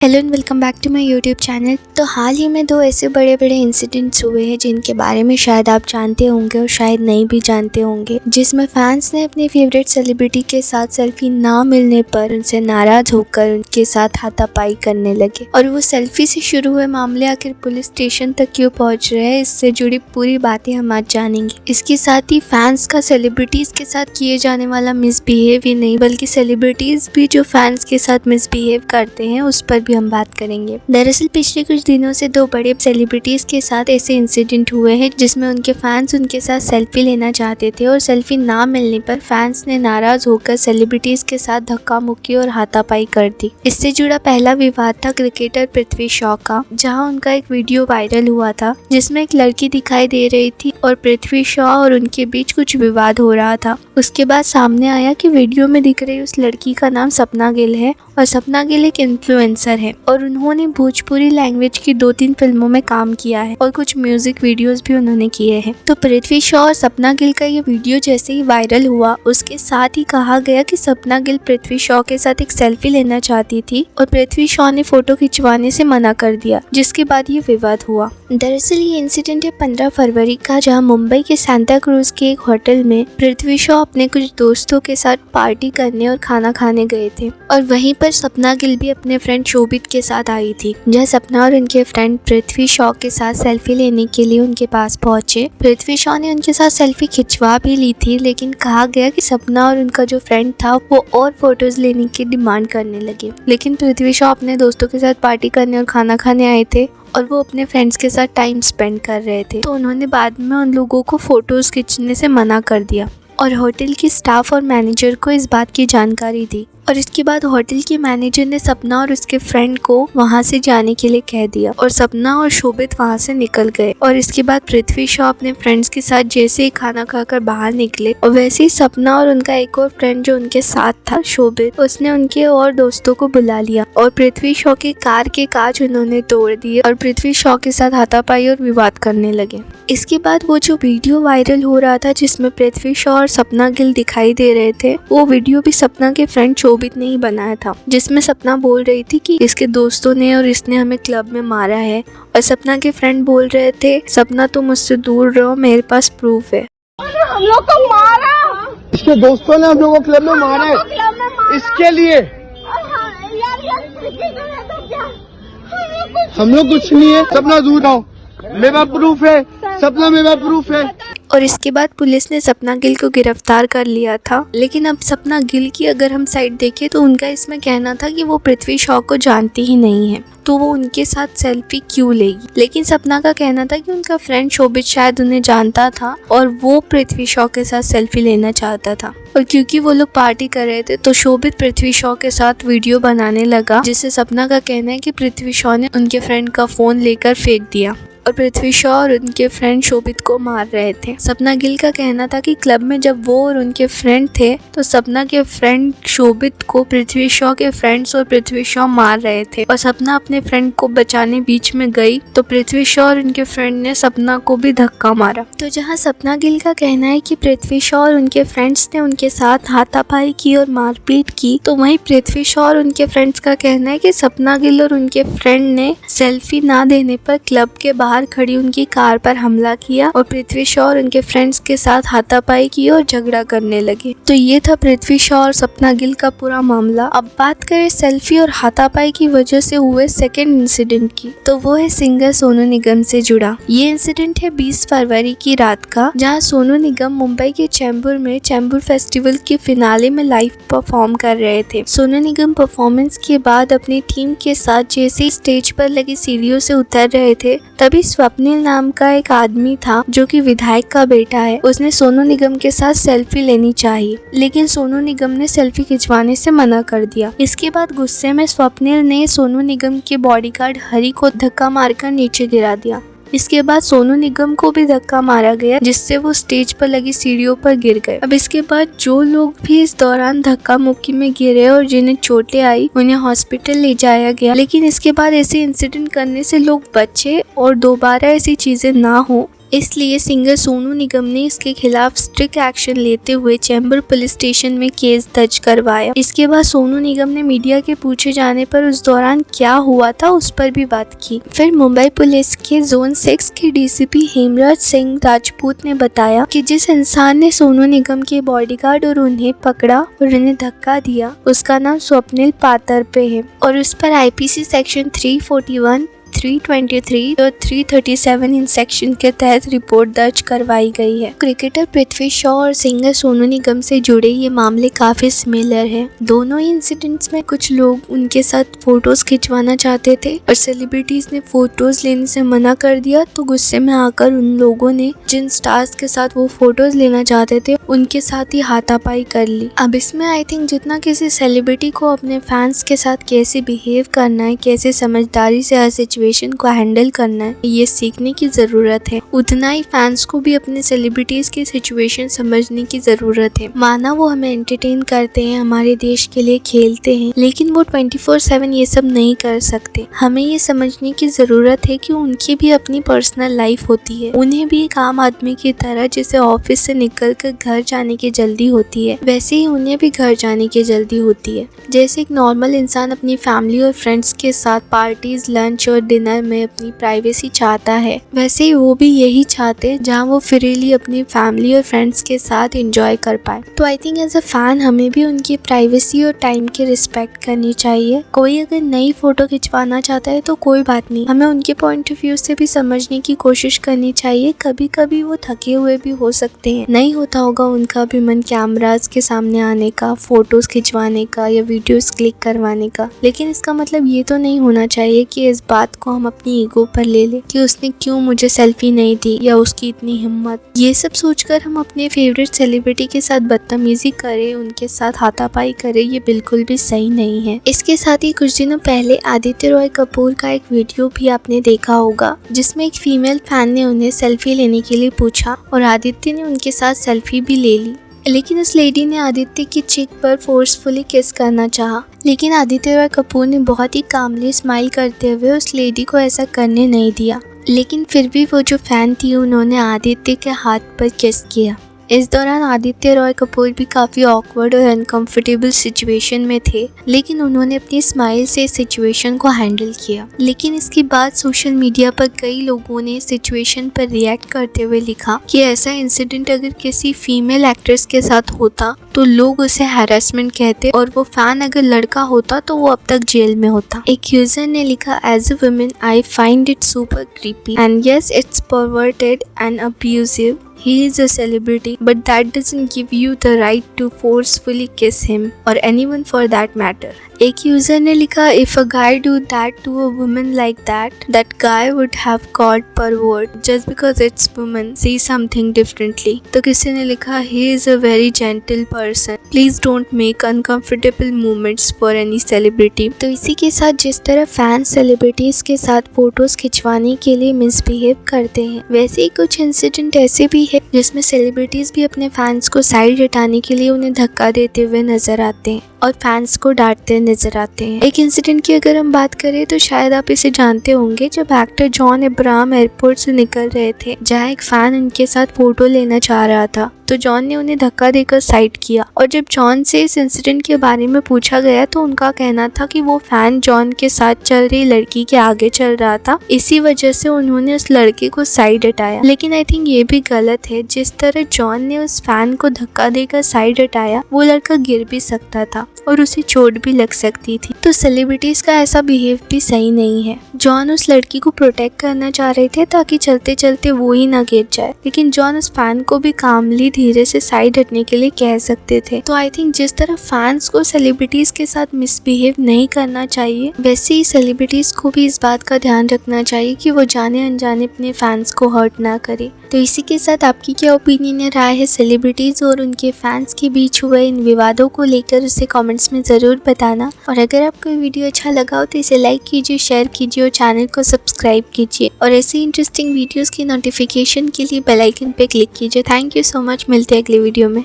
Hello and welcome back to my YouTube channel. तो हाल ही में दो ऐसे बड़े बड़े इंसिडेंट्स हुए हैं जिनके बारे में शायद आप जानते होंगे और शायद नहीं भी जानते होंगे, जिसमें फैंस ने अपने फेवरेट सेलिब्रिटी के साथ सेल्फी ना मिलने पर उनसे नाराज होकर उनके साथ हाथापाई करने लगे। और वो सेल्फी से शुरू हुए मामले आखिर पुलिस स्टेशन तक क्यों पहुंच रहे हैं, इससे जुड़ी पूरी बातें हम आज जानेंगे। इसके साथ ही फैंस का सेलिब्रिटीज के साथ किए जाने वाला मिसबिहेव ही नहीं बल्कि सेलिब्रिटीज भी जो फैंस के साथ मिसबिहेव करते हैं उस पर हम बात करेंगे। दरअसल पिछले कुछ दिनों से दो बड़े सेलिब्रिटीज के साथ ऐसे इंसिडेंट हुए हैं जिसमें उनके फैंस उनके साथ सेल्फी लेना चाहते थे और सेल्फी ना मिलने पर फैंस ने नाराज होकर सेलिब्रिटीज के साथ धक्का मुक्की और हाथापाई कर दी। इससे जुड़ा पहला विवाद था क्रिकेटर पृथ्वी शॉ का, जहां उनका एक वीडियो वायरल हुआ था जिसमें एक लड़की दिखाई दे रही थी और पृथ्वी शॉ और उनके बीच कुछ विवाद हो रहा था। उसके बाद सामने आया कि वीडियो में दिख रही उस लड़की का नाम सपना गिल है और सपना गिल एक इन्फ्लुएंसर है और उन्होंने भोजपुरी लैंग्वेज की 2-3 फिल्मों में काम किया है और कुछ म्यूजिक वीडियोस भी उन्होंने किए हैं। तो पृथ्वी शॉ और सपना गिल का ये वीडियो जैसे ही वायरल हुआ उसके साथ ही कहा गया कि सपना गिल पृथ्वी शॉ के साथ एक सेल्फी लेना चाहती थी और पृथ्वी शॉ ने फोटो खिंचवाने से मना कर दिया, जिसके बाद ये विवाद हुआ। दरअसल ये इंसिडेंट है 15 फरवरी का, जहाँ मुंबई के सांता क्रूज के एक होटल में पृथ्वी शॉ अपने कुछ दोस्तों के साथ पार्टी करने और खाना खाने गए थे और वहीं पर सपना गिल भी अपने फ्रेंड शोभित के साथ आई थी। जहाँ सपना और उनके फ्रेंड पृथ्वी शॉ के साथ सेल्फी लेने के लिए उनके पास पहुंचे। पृथ्वी शॉ ने उनके साथ सेल्फी खिंचवा भी ली थी, लेकिन कहा गया कि सपना और उनका जो फ्रेंड था वो और फोटोज लेने की डिमांड करने लगे। लेकिन पृथ्वी शॉ अपने दोस्तों के साथ पार्टी करने और खाना खाने आए थे और वो अपने फ्रेंड्स के साथ टाइम स्पेंड कर रहे थे, तो उन्होंने बाद में उन लोगों को फोटोज खींचने से मना कर दिया और होटल के स्टाफ और मैनेजर को इस बात की जानकारी दी। और इसके बाद होटल के मैनेजर ने सपना और उसके फ्रेंड को वहां से जाने के लिए कह दिया और सपना और शोभित वहां से निकल गए। और इसके बाद पृथ्वी शॉ अपने फ्रेंड्स के साथ जैसे ही खाना खाकर बाहर निकले और वैसे ही सपना और उनका एक और फ्रेंड जो उनके साथ था शोभित, उसने उनके और दोस्तों को बुला लिया और पृथ्वी शॉ के कार के कांच उन्होंने तोड़ दिए और पृथ्वी शॉ के साथ हाथापाई और विवाद करने लगे। इसके बाद वो जो वीडियो वायरल हो रहा था जिसमें पृथ्वी शॉ और सपना गिल दिखाई दे रहे थे, वो वीडियो भी सपना के फ्रेंड शोभित ने ही बनाया था, जिसमें सपना बोल रही थी कि इसके दोस्तों ने और इसने हमें क्लब में मारा है और सपना के फ्रेंड बोल रहे थे सपना तुम मुझसे दूर रहो, मेरे पास प्रूफ है। हम लोग को मारा, इसके दोस्तों ने हम लोगों को क्लब में मारा है, इसके लिए हम लोग कुछ नहीं है। सपना दूर रहो, मेरे पास प्रूफ है, सपना मेरे पास प्रूफ है। और इसके बाद पुलिस ने सपना गिल को गिरफ्तार कर लिया था। लेकिन अब सपना गिल की अगर हम साइड देखें तो उनका इसमें कहना था कि वो पृथ्वी शॉ को जानती ही नहीं है, तो वो उनके साथ सेल्फी क्यों लेगी। लेकिन सपना का कहना था कि उनका फ्रेंड शोभित शायद उन्हें जानता था और वो पृथ्वी शॉ के साथ सेल्फी लेना चाहता था। और क्योंकि वो लोग पार्टी कर रहे थे तो शोभित पृथ्वी शॉ के साथ वीडियो बनाने लगा, जिससे सपना का कहना है कि पृथ्वी शॉ ने उनके फ्रेंड का फोन लेकर फेंक दिया और पृथ्वी शॉ और उनके फ्रेंड शोभित को मार रहे थे। सपना गिल का कहना था कि क्लब में जब वो और उनके फ्रेंड थे तो सपना के फ्रेंड शोभित को पृथ्वी शॉ के फ्रेंड्स और पृथ्वी शॉ मार रहे थे और सपना अपने फ्रेंड को बचाने बीच में गई तो पृथ्वी शॉ और उनके फ्रेंड ने सपना को भी धक्का मारा। तो जहां सपना गिल का कहना है कि पृथ्वी शॉ और उनके फ्रेंड्स ने उनके साथ हाथापाई की और मारपीट की, तो वहीं पृथ्वी शॉ और उनके फ्रेंड्स का कहना है कि सपना गिल और उनके फ्रेंड ने सेल्फी ना देने पर क्लब के बाहर खड़ी उनकी कार पर हमला किया और पृथ्वी शॉ और उनके फ्रेंड्स के साथ हाथापाई की और झगड़ा करने लगे। तो ये था पृथ्वी शॉ और सपना गिल का पूरा मामला। अब बात करें सेल्फी और हाथापाई की वजह से हुए सेकेंड इंसिडेंट की, तो वो है सिंगर सोनू निगम से जुड़ा। ये इंसिडेंट है 20 फरवरी की रात का, जहाँ सोनू निगम मुंबई के चैम्बूर में चैम्बूर फेस्टिवल के फिनाले में लाइव परफॉर्म कर रहे थे। सोनू निगम परफॉर्मेंस के बाद अपनी टीम के साथ जैसे ही स्टेज पर लगी सीढ़ियों से उतर रहे थे तभी स्वप्निल नाम का एक आदमी था जो कि विधायक का बेटा है। उसने सोनू निगम के साथ सेल्फी लेनी चाहिए, लेकिन सोनू निगम ने सेल्फी खिंचवाने से मना कर दिया। इसके बाद गुस्से में स्वप्निल ने सोनू निगम के बॉडीगार्ड हरी को धक्का मारकर नीचे गिरा दिया। इसके बाद सोनू निगम को भी धक्का मारा गया, जिससे वो स्टेज पर लगी सीढ़ियों पर गिर गए। अब इसके बाद जो लोग भी इस दौरान धक्का मुक्की में गिरे और जिन्हें चोटें आई उन्हें हॉस्पिटल ले जाया गया। लेकिन इसके बाद ऐसे इंसिडेंट करने से लोग बचे और दोबारा ऐसी चीजें ना हो, इसलिए सिंगर सोनू निगम ने इसके खिलाफ स्ट्रिक्ट एक्शन लेते हुए चैम्बर पुलिस स्टेशन में केस दर्ज करवाया। इसके बाद सोनू निगम ने मीडिया के पूछे जाने पर उस दौरान क्या हुआ था उस पर भी बात की। फिर मुंबई पुलिस के जोन 6 के डीसीपी हेमराज सिंह राजपूत ने बताया कि जिस इंसान ने सोनू निगम के बॉडीगार्ड और उन्हें पकड़ा और उन्हें धक्का दिया उसका नाम स्वप्निल पातरपे है और उस पर आईपीसी सेक्शन 341, 323 और 337 इन सेक्शन के तहत रिपोर्ट दर्ज करवाई गई है। क्रिकेटर पृथ्वी शॉ और सिंगर सोनू निगम से जुड़े ये मामले काफी सिमिलर हैं। दोनों ही इंसिडेंट्स में कुछ लोग उनके साथ फोटोज खिंचवाना चाहते थे और सेलिब्रिटीज ने फोटोज लेने से मना कर दिया, तो गुस्से में आकर उन लोगों ने जिन स्टार्स के साथ वो फोटोज लेना चाहते थे उनके साथ ही हाथापाई कर ली। अब इसमें आई थिंक जितना किसी सेलिब्रिटी को अपने फैंस के साथ कैसे बिहेव करना है, कैसे समझदारी से हर सिचुएशन को हैंडल करना है, ये सीखने की जरूरत है, उतना ही फैंस को भी अपने सेलिब्रिटीज की सिचुएशन समझने की जरूरत है। माना वो हमें एंटरटेन करते हैं, हमारे देश के लिए खेलते हैं, लेकिन वो 24/7 ये सब नहीं कर सकते। हमें ये समझने की जरूरत है कि उनकी भी अपनी पर्सनल लाइफ होती है, उन्हें भी एक आम आदमी की तरह जैसे ऑफिस से निकल कर घर जाने की जल्दी होती है, वैसे ही उन्हें भी घर जाने की जल्दी होती है। जैसे एक नॉर्मल इंसान अपनी फैमिली और फ्रेंड्स के साथ पार्टीज, लंच और डिनर में अपनी प्राइवेसी चाहता है, वैसे ही वो भी यही चाहते हैं जहाँ वो फ्रीली अपनी फैमिली और फ्रेंड्स के साथ एंजॉय कर पाए। तो I think as a fan हमें भी उनकी प्राइवेसी और टाइम की रिस्पेक्ट करनी चाहिए। कोई अगर नई फोटो खिंचवाना चाहता है तो कोई बात नहीं, हमें उनके पॉइंट ऑफ व्यू से भी समझने की कोशिश करनी चाहिए। कभी कभी वो थके हुए भी हो सकते हैं, नहीं होता होगा उनका भी मन कैमराज के सामने आने का, फोटोज खिंचवाने का या वीडियोस क्लिक करवाने का, लेकिन इसका मतलब ये तो नहीं होना चाहिए कि इस बात को हम अपनी ईगो पर ले ले कि उसने क्यों मुझे सेल्फी नहीं दी या उसकी इतनी हिम्मत। ये सब सोचकर हम अपने फेवरेट सेलिब्रिटी के साथ बदतमीजी करें, उनके साथ हाथापाई करें, ये बिल्कुल भी सही नहीं है। इसके साथ ही कुछ दिनों पहले आदित्य रॉय कपूर का एक वीडियो भी आपने देखा होगा जिसमें एक फीमेल फैन ने उन्हें सेल्फी लेने के लिए पूछा और आदित्य ने उनके साथ सेल्फी भी ले ली, लेकिन उस लेडी ने आदित्य की चिक पर फोर्सफुली किस करना चाहा, लेकिन आदित्य रॉय कपूर ने बहुत ही कामली स्माइल करते हुए उस लेडी को ऐसा करने नहीं दिया। लेकिन फिर भी वो जो फैन थी उन्होंने आदित्य के हाथ पर किस किया। इस दौरान आदित्य रॉय कपूर भी काफ़ी ऑकवर्ड और अनकंफर्टेबल सिचुएशन में थे, लेकिन उन्होंने अपनी स्माइल से इस सिचुएशन को हैंडल किया। लेकिन इसके बाद सोशल मीडिया पर कई लोगों ने सिचुएशन पर रिएक्ट करते हुए लिखा कि ऐसा इंसिडेंट अगर किसी फीमेल एक्ट्रेस के साथ होता तो लोग उसे हैरेसमेंट कहते और वो फैन अगर लड़का होता तो वो अब तक जेल में होता। एक यूजर ने लिखा, as a women I find it super creepy and yes it's perverted and abusive. He is a celebrity, but that doesn't give you the right to forcefully kiss him or anyone for that matter. एक user ने लिखा, if a guy do that to a woman like that, that guy would have called pervert just because it's woman. See something differently. तो किसी ने लिखा, he is a very gentle person. Please don't make uncomfortable moments for any celebrity. तो इसी के साथ जिस तरह फैन सेलिब्रिटीज के साथ फोटोज खिंचवाने के लिए मिसबिहेव करते हैं, वैसे ही कुछ इंसिडेंट ऐसे भी है जिसमें सेलिब्रिटीज भी अपने फैंस को साइड हटाने के लिए उन्हें धक्का देते हुए नजर आते हैं और फैंस को डांटते नजर आते हैं। एक इंसिडेंट की अगर हम बात करें तो शायद आप इसे जानते होंगे, जब एक्टर जॉन अब्राहम एयरपोर्ट से निकल रहे थे जहां एक फैन उनके साथ फोटो लेना चाह रहा था, तो जॉन ने उन्हें धक्का देकर साइड किया और जब जॉन से इस इंसिडेंट के बारे में पूछा गया तो उनका कहना था कि वो फैन जॉन के साथ चल रही लड़की के आगे चल रहा था, इसी वजह से उन्होंने उस लड़के को साइड हटाया। लेकिन आई थिंक ये भी गलत है, जिस तरह जॉन ने उस फैन को धक्का देकर साइड हटाया वो लड़का गिर भी सकता था और उसे चोट भी लग सकती थी। तो सेलिब्रिटीज का ऐसा बिहेव भी सही नहीं है। जॉन उस लड़की को प्रोटेक्ट करना चाह रहे थे ताकि चलते चलते वो ही ना गिर जाए, लेकिन जॉन उस फैन को भी कामली धीरे से साइड हटने के लिए कह सकते थे। तो आई थिंक जिस तरह फैंस को सेलिब्रिटीज के साथ मिसबिहेव नहीं करना चाहिए, वैसे ही सेलिब्रिटीज को भी इस बात का ध्यान रखना चाहिए कि वो जाने अनजाने अपने फैंस को हर्ट ना करे। तो इसी के साथ आपकी क्या ओपिनियन है, राय है सेलिब्रिटीज और उनके फैंस के बीच हुए इन विवादों को लेकर, उसे कमेंट्स में जरूर बताना। और अगर आपको वीडियो अच्छा लगा हो तो इसे लाइक कीजिए, शेयर कीजिए और चैनल को सब्सक्राइब कीजिए और ऐसे इंटरेस्टिंग वीडियोस की नोटिफिकेशन के लिए बेल आइकन पे क्लिक कीजिए। थैंक यू सो मच, मिलते हैं अगले वीडियो में।